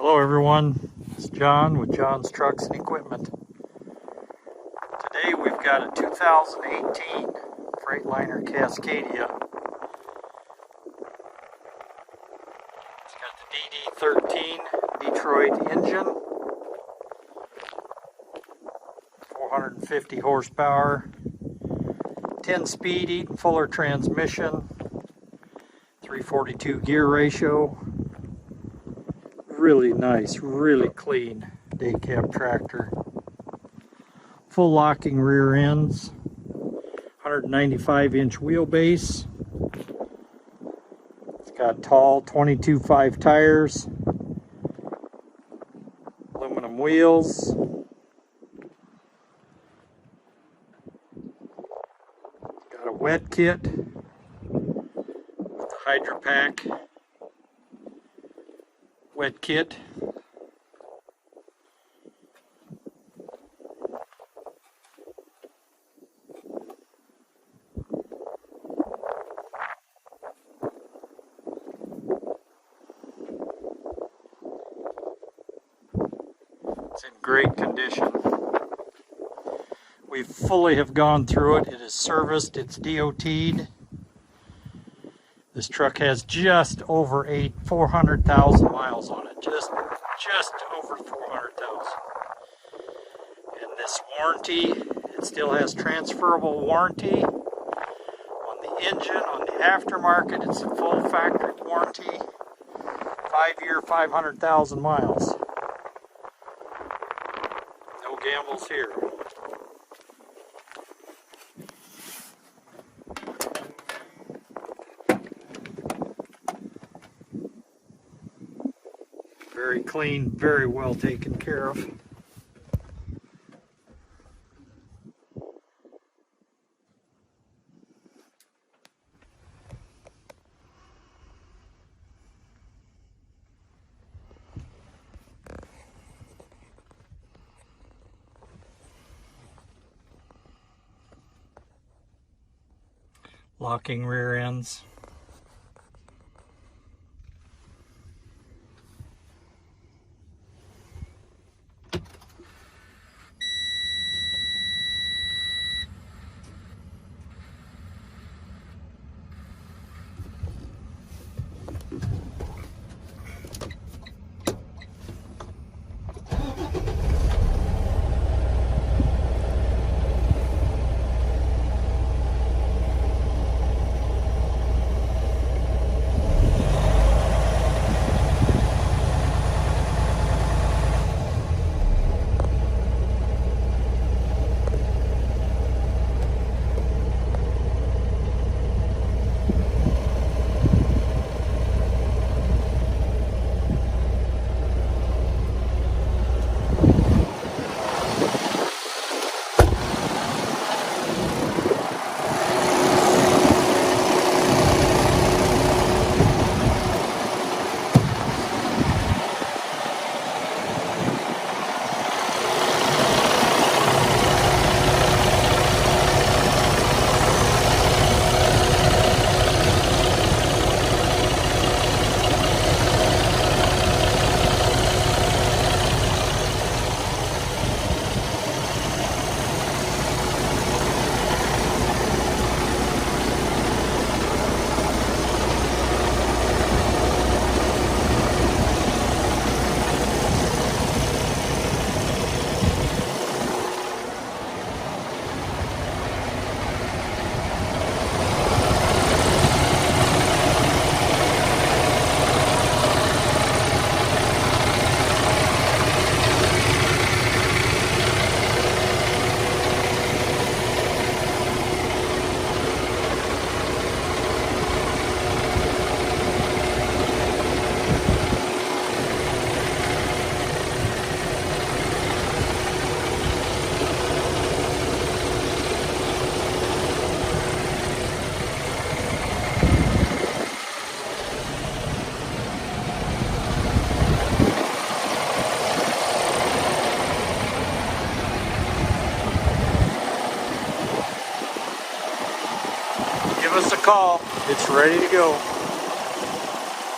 Hello everyone, it's John with John's Trucks and Equipment. Today we've got a 2018 Freightliner Cascadia. It's got the DD13 Detroit engine, 450 horsepower, 10-speed Eaton Fuller transmission, 342 gear ratio. Really nice, really clean day cab tractor. Full locking rear ends, 195-inch wheelbase. It's got tall 22.5 tires, aluminum wheels. Got a wet kit with the Hydrapak wet kit. It's in great condition. We fully have gone through it. It is serviced, it's DOT'd. This truck has just over 400,000 miles on it. Just over 400,000. And this warranty, it still has transferable warranty on the engine, on the aftermarket. It's a full factory warranty, 5-year, 500,000 miles. No gambles here. Very clean, very well taken care of. Locking rear ends. Give us a call. It's ready to go.